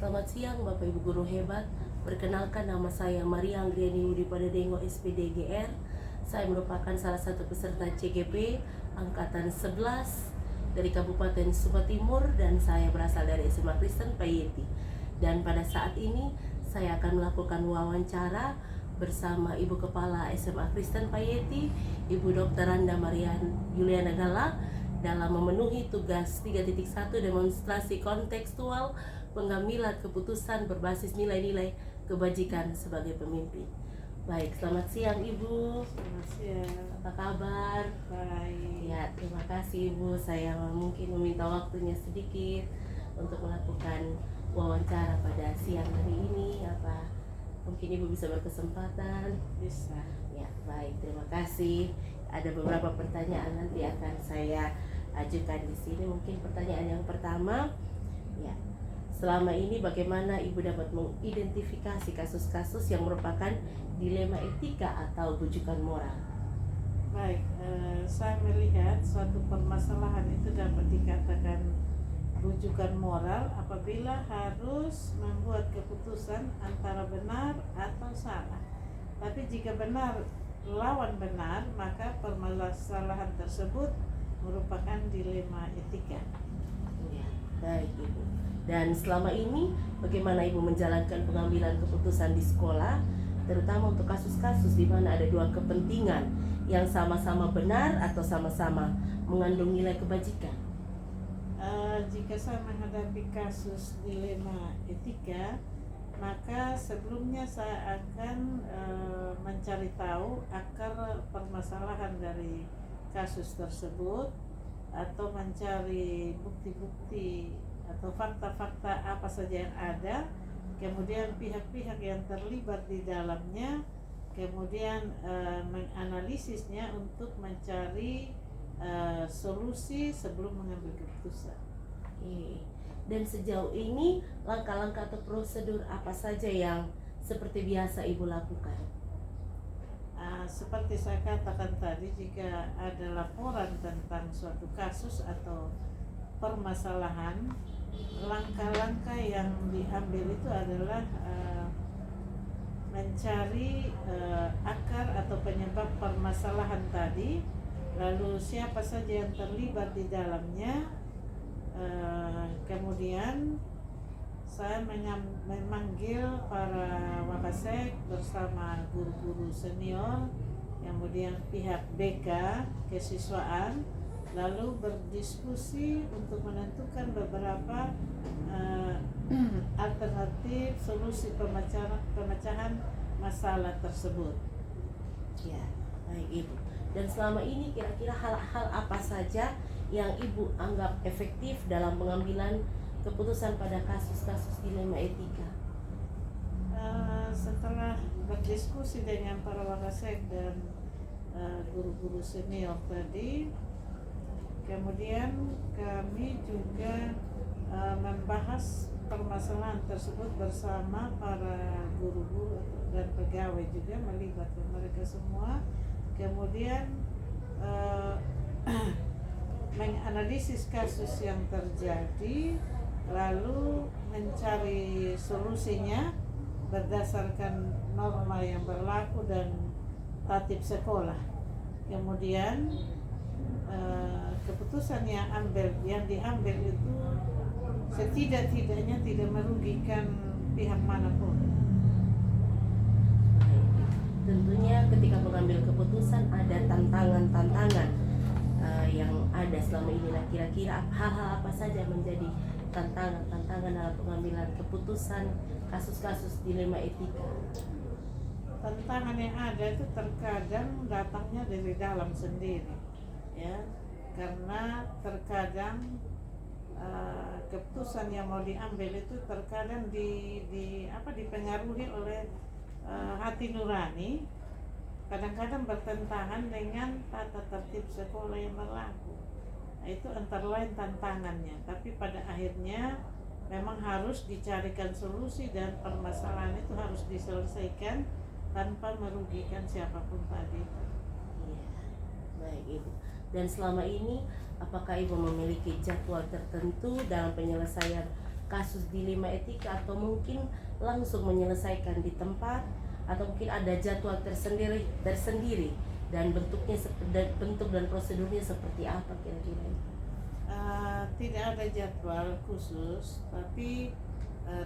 Selamat siang Bapak Ibu Guru hebat. Perkenalkan, nama saya Maria Anggriani Udi Padedengo SPDGR. Saya merupakan salah satu peserta CGP Angkatan 11 dari Kabupaten Sumba Timur, dan saya berasal dari SMA Kristen Payeti. Dan pada saat ini saya akan melakukan wawancara bersama Ibu Kepala SMA Kristen Payeti, Ibu Dr. Randa Marian Juliana Gala, dalam memenuhi tugas 3.1 demonstrasi kontekstual pengambilan keputusan berbasis nilai-nilai kebajikan sebagai pemimpin. Baik, selamat siang Ibu. Selamat siang. Apa kabar? Baik. Ya, terima kasih Ibu. Saya mungkin meminta waktunya sedikit untuk melakukan wawancara pada siang hari ini. Apa mungkin Ibu bisa berkesempatan? Bisa. Ya, baik, terima kasih. Ada beberapa pertanyaan nanti akan saya ajukan di sini. Mungkin pertanyaan yang pertama, ya, selama ini bagaimana Ibu dapat mengidentifikasi kasus-kasus yang merupakan dilema etika atau bujukan moral? Baik, saya melihat suatu permasalahan itu dapat dikatakan rujukan moral apabila harus membuat keputusan antara benar atau salah. Tapi jika benar lawan benar, maka permasalahan tersebut merupakan dilema etika. Ya, baik Ibu. Dan selama ini bagaimana Ibu menjalankan pengambilan keputusan di sekolah, terutama untuk kasus-kasus di mana ada dua kepentingan yang sama-sama benar atau sama-sama mengandung nilai kebajikan? Jika saya menghadapi kasus dilema etika, maka sebelumnya saya akan mencari tahu akar permasalahan dari kasus tersebut, atau mencari bukti-bukti atau fakta-fakta apa saja yang ada, kemudian pihak-pihak yang terlibat di dalamnya, kemudian menganalisisnya untuk mencari solusi sebelum mengambil keputusan. Dan sejauh ini langkah-langkah atau prosedur apa saja yang seperti biasa Ibu lakukan? Seperti saya katakan tadi, jika ada laporan tentang suatu kasus atau permasalahan, langkah-langkah yang diambil itu adalah mencari akar atau penyebab permasalahan tadi, lalu siapa saja yang terlibat di dalamnya. Kemudian saya memanggil para wakasek bersama guru-guru senior, kemudian pihak BK kesiswaan, lalu berdiskusi untuk menentukan beberapa alternatif solusi pemecahan masalah tersebut. Ya, baik Ibu. Dan selama ini kira-kira hal-hal apa saja yang Ibu anggap efektif dalam pengambilan keputusan pada kasus-kasus dilema etika? Setelah berdiskusi dengan para wakasek dan guru-guru senior tadi, kemudian kami juga membahas permasalahan tersebut bersama para guru-guru dan pegawai, juga melibatkan mereka semua. Kemudian menganalisis kasus yang terjadi, lalu mencari solusinya berdasarkan norma yang berlaku dan tatib sekolah. Kemudian keputusan yang diambil itu setidak-tidaknya tidak merugikan pihak manapun. Tentunya ketika mengambil keputusan ada tantangan-tantangan yang ada selama ini. Nah, kira-kira hal-hal apa saja menjadi tantangan dalam pengambilan keputusan kasus-kasus dilema etika? Tantangan yang ada itu terkadang datangnya dari dalam sendiri, ya, karena terkadang keputusan yang mau diambil itu terkadang dipengaruhi oleh hati nurani, kadang-kadang bertentangan dengan tata tertib sekolah yang berlaku. Nah, itu antara lain tantangannya. Tapi pada akhirnya memang harus dicarikan solusi dan permasalahan itu harus diselesaikan tanpa merugikan siapapun tadi. Iya, baik Ibu. Dan selama ini apakah Ibu memiliki jadwal tertentu dalam penyelesaian kasus dilema etika, atau mungkin langsung menyelesaikan di tempat, atau mungkin ada jadwal tersendiri dan bentuk dan prosedurnya seperti apa kira-kira? Tidak ada jadwal khusus, tapi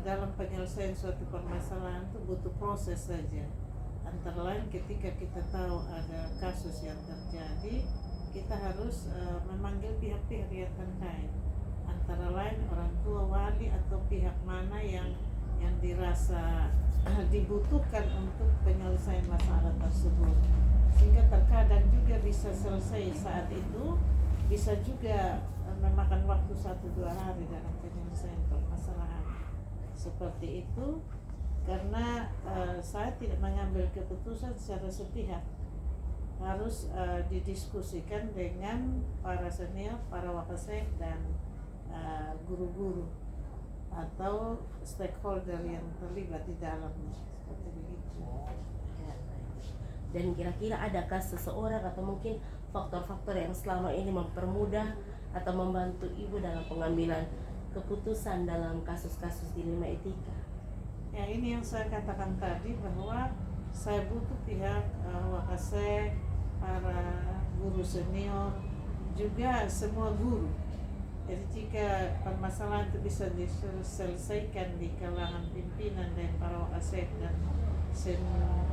dalam penyelesaian suatu permasalahan itu butuh proses saja. Antara lain ketika kita tahu ada kasus yang terjadi, kita harus memanggil pihak-pihak yang terkait. Antara lain orang tua, wali, atau pihak mana yang dirasa dibutuhkan untuk penyelesaian masalah tersebut. Sehingga terkadang juga bisa selesai saat itu, bisa juga memakan waktu 1-2 hari dalam penyelesaian permasalahan seperti itu, karena saya tidak mengambil keputusan secara sepihak, harus didiskusikan dengan para senior, para wakasek, dan guru-guru atau stakeholder yang terlibat di dalamnya, seperti begitu. Dan kira-kira adakah seseorang atau mungkin faktor-faktor yang selama ini mempermudah atau membantu ibu dalam pengambilan keputusan dalam kasus-kasus dilema etika? Ya, ini yang saya katakan tadi, bahwa saya butuh pihak wakasek, para guru senior, juga semua guru. Jadi jika permasalahan itu bisa diselesaikan di kalangan pimpinan dan para wakasek dan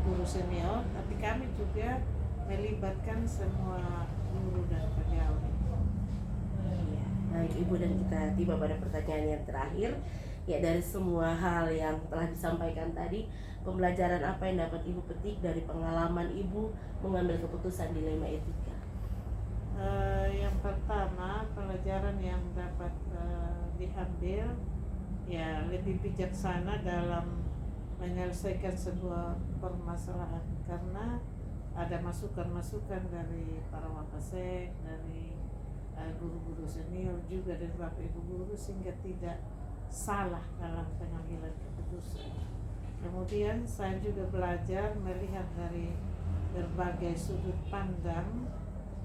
guru senior, tapi kami juga melibatkan semua guru dan pegawai. Baik Ibu, dan kita tiba pada pertanyaan yang terakhir. Ya, dari semua hal yang telah disampaikan tadi, pembelajaran apa yang dapat Ibu petik dari pengalaman Ibu mengambil keputusan dilema etika? Yang pertama, pelajaran yang dapat diambil, ya lebih bijaksana dalam menyelesaikan sebuah permasalahan, karena ada masukan-masukan dari para wakasek, dari guru-guru senior juga dari bapak ibu guru, sehingga tidak salah dalam pengambilan keputusan. Kemudian saya juga belajar melihat dari berbagai sudut pandang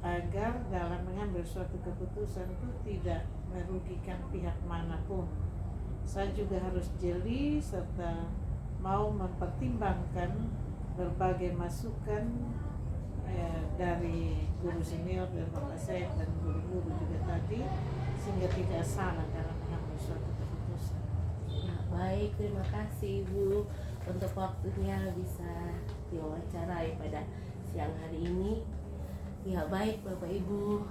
agar dalam mengambil suatu keputusan itu tidak merugikan pihak manapun. Saya juga harus jeli serta mau mempertimbangkan berbagai masukan dari guru senior dan wakasek dan guru-guru juga tadi, sehingga tidak salah dalam mengambil suatu keputusan. Nah, baik, terima kasih Ibu untuk waktunya bisa diwawancarai pada siang hari ini. Ya, baik Bapak Ibu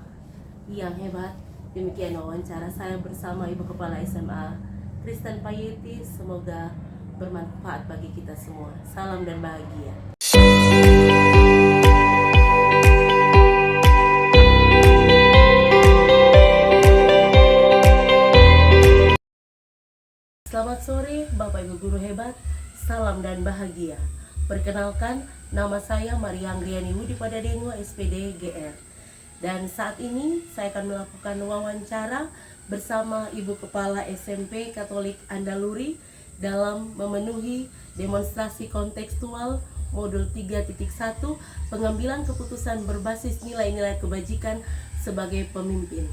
yang hebat, demikian wawancara saya bersama Ibu Kepala SMA Kristen Payeti. Semoga bermanfaat bagi kita semua. Salam dan bahagia. Selamat sore Bapak Ibu guru hebat, salam dan bahagia. Perkenalkan, nama saya Maria Anggriani Wudi Padadengo, SPD GR. Dan saat ini saya akan melakukan wawancara bersama Ibu Kepala SMP Katolik Andaluri dalam memenuhi demonstrasi kontekstual modul 3.1 pengambilan keputusan berbasis nilai-nilai kebajikan sebagai pemimpin.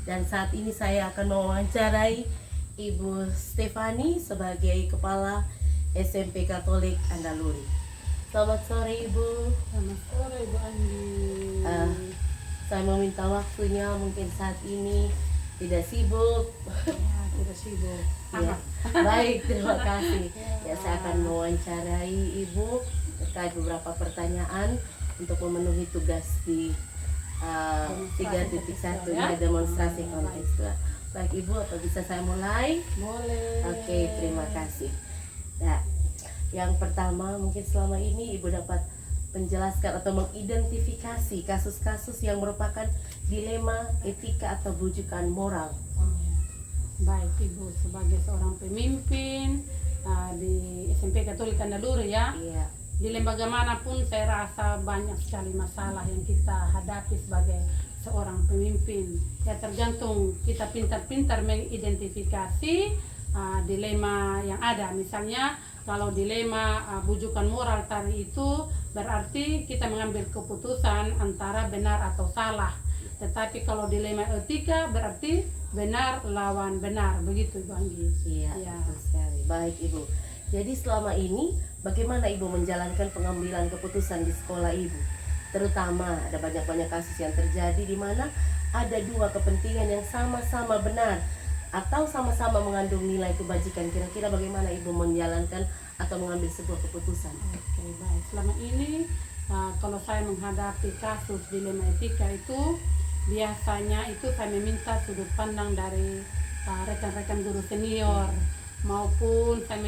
Dan saat ini saya akan mewawancarai Ibu Stefani sebagai Kepala SMP Katolik Andaluri. Selamat sore Ibu. Selamat sore Ibu Andi. Saya meminta waktunya, mungkin saat ini tidak sibuk. Ya, tidak sibuk. Ya, baik, terima kasih. Ya, saya akan mewawancarai Ibu terkait beberapa pertanyaan untuk memenuhi tugas di 3.1 ya, demonstrasi kontekstual. Baik Ibu, apa bisa saya mulai? Boleh. Oke, terima kasih. Ya, yang pertama mungkin selama ini Ibu dapat menjelaskan atau mengidentifikasi kasus-kasus yang merupakan dilema etika atau bujukan moral. Baik Ibu, sebagai seorang pemimpin di SMP Katolik Andaluri ya. Iya. Di lembaga manapun saya rasa banyak sekali masalah yang kita hadapi sebagai seorang pemimpin. Ya, tergantung kita pintar-pintar mengidentifikasi dilema yang ada. Misalnya kalau dilema bujukan moral tadi itu berarti kita mengambil keputusan antara benar atau salah. Tetapi kalau dilema etika berarti benar lawan benar, begitu Ibu Anggi. Iya, Ya. betul sekali. Baik Ibu. Jadi selama ini bagaimana Ibu menjalankan pengambilan keputusan di sekolah Ibu? Terutama ada banyak-banyak kasus yang terjadi di mana ada dua kepentingan yang sama-sama benar atau sama-sama mengandung nilai kebajikan. Kira-kira bagaimana Ibu menjalankan atau mengambil sebuah keputusan? Oke, baik. Selama ini kalau saya menghadapi kasus dilema etika itu biasanya itu saya meminta sudut pandang dari rekan-rekan guru senior maupun saya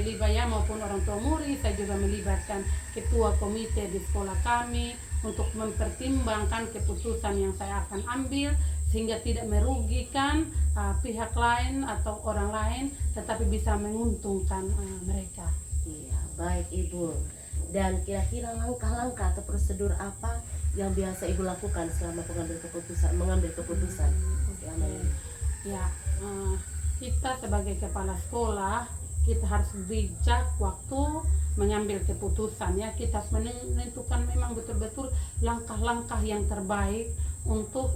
maupun orang tua murid. Saya juga melibatkan ketua komite di sekolah kami untuk mempertimbangkan keputusan yang saya akan ambil sehingga tidak merugikan pihak lain atau orang lain, tetapi bisa menguntungkan mereka. Iya, baik Ibu. Dan kira-kira langkah-langkah atau prosedur apa yang biasa Ibu lakukan selama mengambil keputusan selama ini? Ya, kita sebagai kepala sekolah kita harus bijak waktu mengambil keputusan ya. Kita harus menentukan memang betul-betul langkah-langkah yang terbaik untuk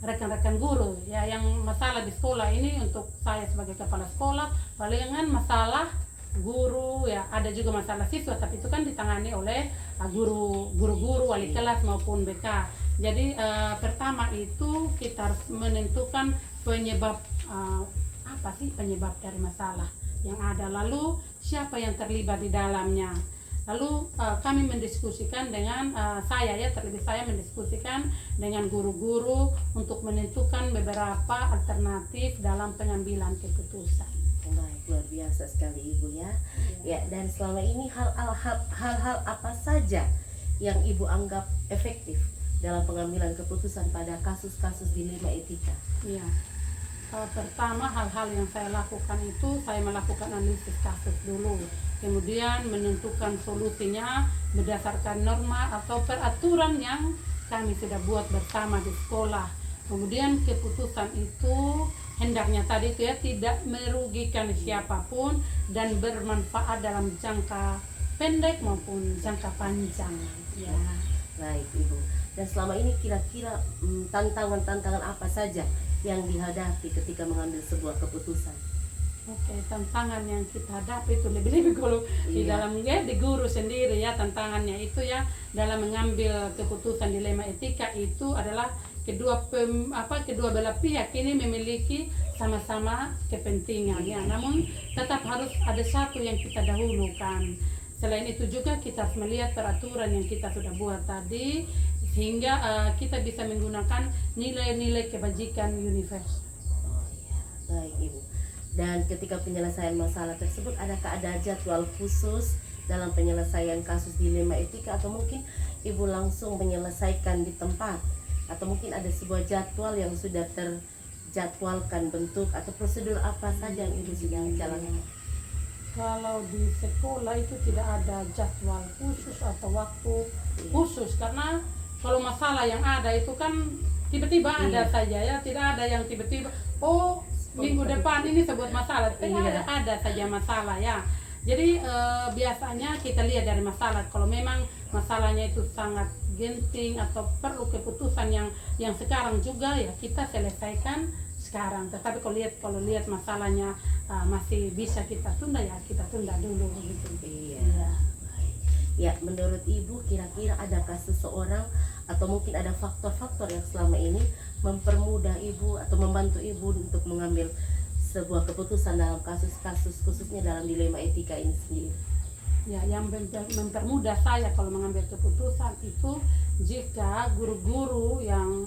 rekan-rekan guru ya. Yang masalah di sekolah ini untuk saya sebagai kepala sekolah palingan masalah guru ya, ada juga masalah siswa, tapi itu kan ditangani oleh guru-guru, wali kelas maupun BK. Jadi pertama itu kita harus menentukan penyebab apa sih penyebab dari masalah yang ada, lalu siapa yang terlibat di dalamnya. Lalu kami mendiskusikan dengan saya mendiskusikan dengan guru-guru untuk menentukan beberapa alternatif dalam pengambilan keputusan. Baik, luar biasa sekali Ibu ya. Ya, dan selama ini hal-hal apa saja yang Ibu anggap efektif dalam pengambilan keputusan pada kasus-kasus dilema etika? Iya. Pertama, hal-hal yang saya lakukan itu saya melakukan analisis kasus dulu, kemudian menentukan solusinya berdasarkan norma atau peraturan yang kami sudah buat bersama di sekolah. Kemudian keputusan itu hendaknya tadi itu ya tidak merugikan siapapun dan bermanfaat dalam jangka pendek maupun jangka panjang ya. Baik Ibu. Dan selama ini kira-kira tantangan-tantangan apa saja yang dihadapi ketika mengambil sebuah keputusan? Oke, tantangan yang kita hadapi itu lebih-lebih kalau di dalam di guru sendiri ya, tantangannya itu ya dalam mengambil keputusan dilema etika itu adalah kedua belah pihak ini memiliki sama-sama kepentingan ya, namun tetap harus ada satu yang kita dahulukan. Selain itu juga kita harus melihat peraturan yang kita sudah buat tadi sehingga kita bisa menggunakan nilai-nilai kebajikan universal. Oh iya, baik Ibu. Dan ketika penyelesaian masalah tersebut, adakah ada jadwal khusus dalam penyelesaian kasus dilema etika atau mungkin Ibu langsung menyelesaikan di tempat? Atau mungkin ada sebuah jadwal yang sudah terjadwalkan bentuk atau prosedur apa saja yang Ibu sudah jalankan? Kalau di sekolah itu tidak ada jadwal khusus atau waktu khusus, karena kalau masalah yang ada itu kan tiba-tiba ada saja ya, tidak ada yang tiba-tiba minggu depan ini sebuah masalah, ada saja masalah ya. Jadi biasanya kita lihat dari masalah, kalau memang masalahnya itu sangat genting atau perlu keputusan yang sekarang juga ya kita selesaikan sekarang. Tetapi kalau lihat masalahnya masih bisa kita tunda ya kita tunda dulu gitu. Iya. Ya, menurut Ibu kira-kira adakah seseorang atau mungkin ada faktor-faktor yang selama ini mempermudah Ibu atau membantu Ibu untuk mengambil sebuah keputusan dalam kasus-kasus khususnya dalam dilema etika ini sendiri? Ya, yang mempermudah saya kalau mengambil keputusan itu jika guru-guru yang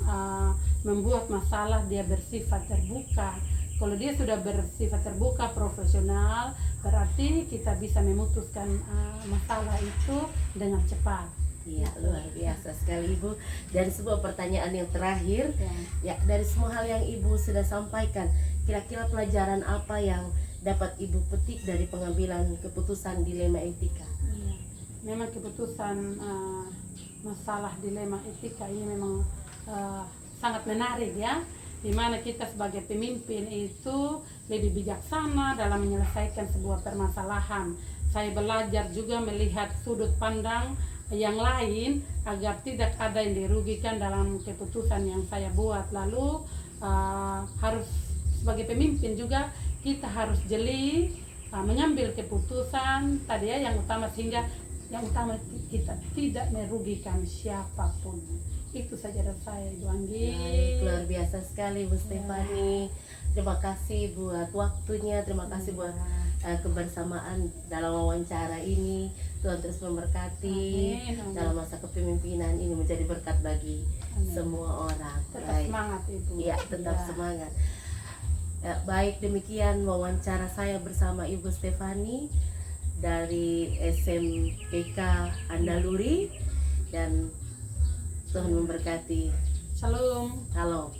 membuat masalah dia bersifat terbuka. Kalau dia sudah bersifat terbuka, profesional, berarti kita bisa memutuskan masalah itu dengan cepat. Iya, luar biasa sekali Ibu. Dan sebuah pertanyaan yang terakhir, ya dari semua hal yang Ibu sudah sampaikan, kira-kira pelajaran apa yang dapat Ibu petik dari pengambilan keputusan dilema etika? Ya, memang keputusan masalah dilema etika ini memang sangat menarik ya. di mana kita sebagai pemimpin itu lebih bijaksana dalam menyelesaikan sebuah permasalahan. Saya belajar juga melihat sudut pandang yang lain agar tidak ada yang dirugikan dalam keputusan yang saya buat. Lalu harus sebagai pemimpin juga kita harus jeli mengambil keputusan tadi ya yang utama, sehingga yang utama kita tidak merugikan siapapun. Itu saja dari saya, Ibu Anggi. Baik, luar biasa sekali Bu Stefani. Terima kasih buat waktunya, terima kasih buat kebersamaan dalam wawancara ini. Tuhan terus memberkati. Amin. Dalam masa kepemimpinan ini menjadi berkat bagi Amin. semua orang. Tetap Baik. semangat Ibu. Ya, tetap Ya. semangat. Ya, baik, demikian wawancara saya bersama Ibu Stefani dari SMPK Andaluri, dan Tuhan memberkati. Shalom. Halo.